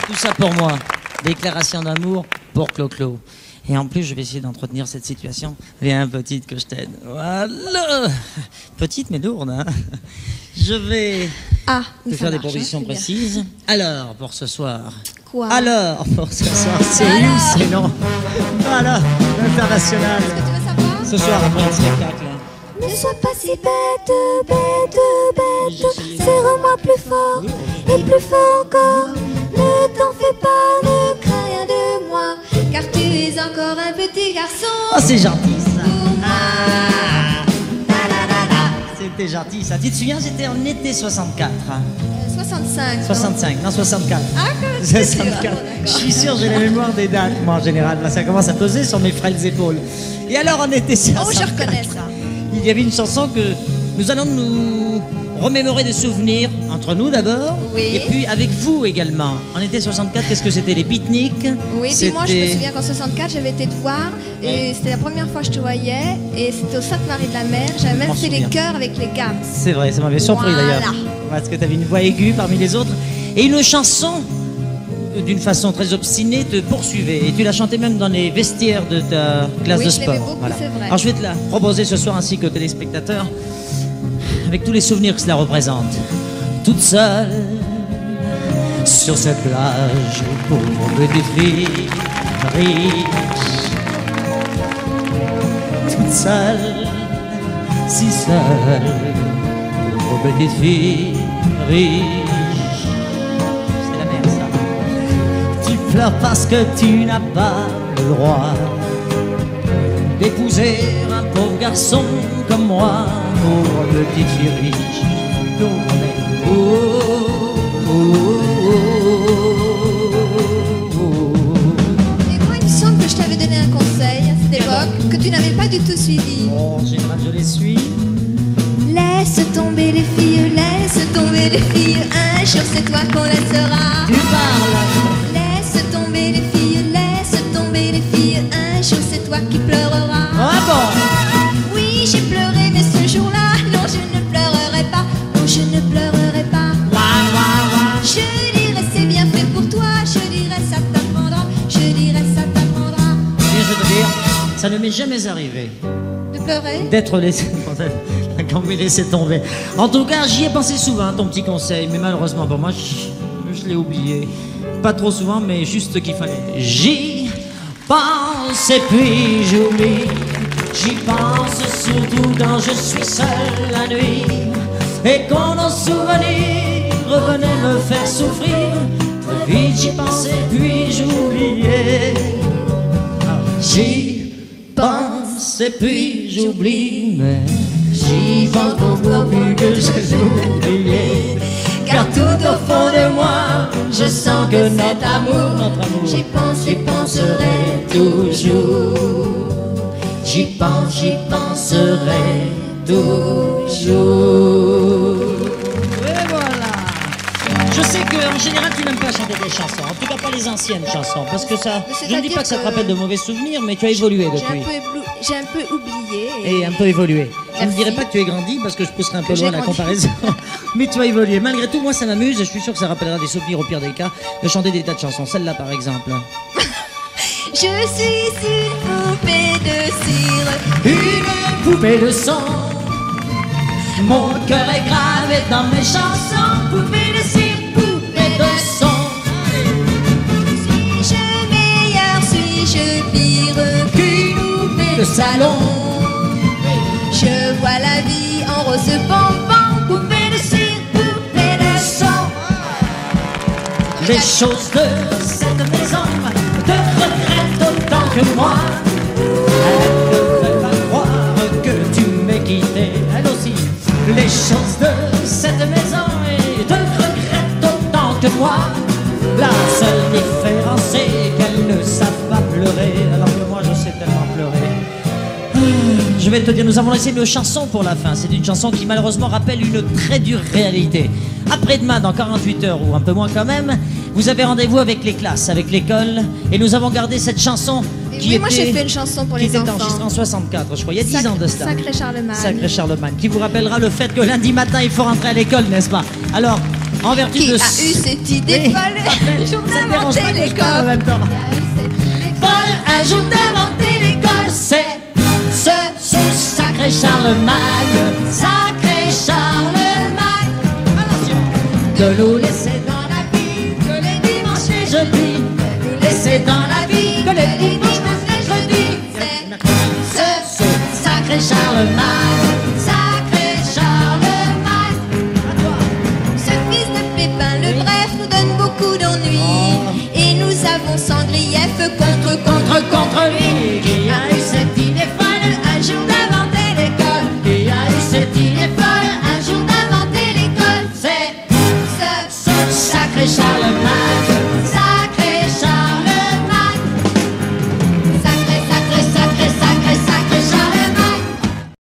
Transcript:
Tout ça pour moi. Déclaration d'amour pour Clo-Clo. Et en plus, je vais essayer d'entretenir cette situation. Viens, petite, que je t'aide. Voilà. Petite, mais lourde, hein. Je vais te faire des propositions précises. Alors, pour ce soir. Quoi? Alors, pour ce soir, c'est oui, c'est non. Voilà, l'international. Est-ce que tu veux savoir? Ce soir, après le spectacle. Ne sois pas si bête, bête, bête. Serre-moi plus fort et plus fort encore. Ne t'en fais pas, ne crains rien de moi, car tu es encore un petit garçon. Oh, c'est gentil ça. Ah. C'était gentil ça. Tu te souviens, c'était en été 64. 65. 65, non 64. Ah, quand même. 64. Je suis sûr, j'ai la mémoire des dates, moi en général. Là, ça commence à peser sur mes frêles épaules. Et alors, en été 64. Oh, je reconnais ça. Il y avait une chanson que nous allons nous remémorer des souvenirs, entre nous d'abord, Oui. et puis avec vous également. En été 64, qu'est-ce que c'était? Les pique-niques? Oui, puis moi je me souviens qu'en 64 j'avais été te voir et c'était la première fois que je te voyais et c'était au Sainte-Marie-de-la-Mer. J'avais même fait les chœurs avec les gammes. C'est vrai, ça m'avait surpris Voilà. d'ailleurs. Parce que tu avais une voix aiguë parmi les autres. Et une chanson, d'une façon très obstinée, te poursuivait. Et tu l'as chantée même dans les vestiaires de ta classe Oui, de je l'aimais sport. beaucoup, c'est vrai. Alors je vais te la proposer ce soir ainsi qu'aux téléspectateurs, avec tous les souvenirs que cela représente. Toute seule, sur cette plage, pauvre petite fille riche. Toute seule, si seule, pauvre petite fille riche. C'est la mer, ça. Tu pleures parce que tu n'as pas le droit d'épouser un pauvre garçon comme moi, pauvre petite fille riche. Oh, oh, oh, oh, oh. Et moi il me semble que je t'avais donné un conseil à cette époque que tu n'avais pas du tout suivi. Oh, en général, je les suis. Laisse tomber les filles, laisse tomber les filles, un jour c'est toi qu'on laissera. Tu parles. Laisse tomber les filles, laisse tomber les filles, un jour c'est toi qui pleureras. Ah bon? Oui, j'ai pleuré, mais ce jour-là, non, je ne pleurerai pas, non, je ne pleurerai pas. Je dirais c'est bien fait pour toi, je dirais ça t'apprendra, je dirais ça t'apprendra. Et je veux te dire, ça ne m'est jamais arrivé De pleurer? d'être laissé. Quand me laisser tomber. En tout cas, j'y ai pensé souvent, ton petit conseil, mais malheureusement pour moi, je l'ai oublié. Pas trop souvent, mais juste ce qu'il fallait. J'y pense et puis j'oublie. J'y pense surtout quand je suis seul la nuit et quand nos souvenirs revenaient me faire souffrir. Très vite j'y pense et puis j'oubliais. J'y pense et puis j'oublie, mais j'y pense beaucoup plus que j'ai oublié. Car tout au fond de moi, je sens que notre amour, J'y pense, j'y penserai toujours. J'y penserai toujours. Et voilà. Je sais qu'en général, tu n'aimes pas chanter des chansons. En tout cas, pas les anciennes chansons. Parce que ça, Mais je ne dis pas que ça te rappelle de mauvais souvenirs, mais tu as évolué depuis. J'ai un peu oublié. Et un peu évolué. Je ne Merci. dirais pas que tu es grandi parce que je pousserai un peu Que loin j'ai la grandi. comparaison. Mais tu as évolué. Malgré tout, moi ça m'amuse et je suis sûr que ça rappellera des souvenirs au pire des cas de chanter des tas de chansons. Celle-là par exemple. Je suis une poupée de cire. Une poupée de sang. Mon cœur est gravé dans mes chansons. Poupée de cire, poupée de sang. Suis-je meilleur, suis-je pire qu'une poupée Le salon. Je vois la vie en rose bonbon. Poupée de cire, poupée de sang. Les choses de cette maison te regrettent autant que moi. Elle ne veut pas croire que tu m'aies quitté, elle aussi. Les choses de cette maison te regrettent autant que moi. La seule différence c'est qu'elles ne savent pas pleurer, alors que moi je sais tellement pleurer. Je vais te dire, nous avons laissé une chanson pour la fin. C'est une chanson qui malheureusement rappelle une très dure réalité. Après-demain, dans 48 heures ou un peu moins quand même, vous avez rendez-vous avec les classes, avec l'école, et nous avons gardé cette chanson qui Oui, était, moi j'ai fait une chanson pour qui les était enfants. enregistrée en 64, je crois, il y a 10 ans de cela. Sacré Charlemagne. Sacré Charlemagne, qui vous rappellera le fait que lundi matin il faut rentrer à l'école, n'est-ce pas? Alors, En vertu qui de a eu cette idée Oui. folle un jour Ça ne dérange pas d'inventer que je parle en l'école. même temps. Folle un jour d'inventer l'école. C'est ce sacré Charlemagne, sacré Charlemagne. De nous laisser dans la vie que les dimanches et jeudis, de nous laisser dans la vie que les dimanches et jeudis. C'est ce sacré Charlemagne, sacré Charlemagne. Ce fils de Pépin le Bref nous donne beaucoup d'ennuis. Et nous avons sans grief contre Contre lui,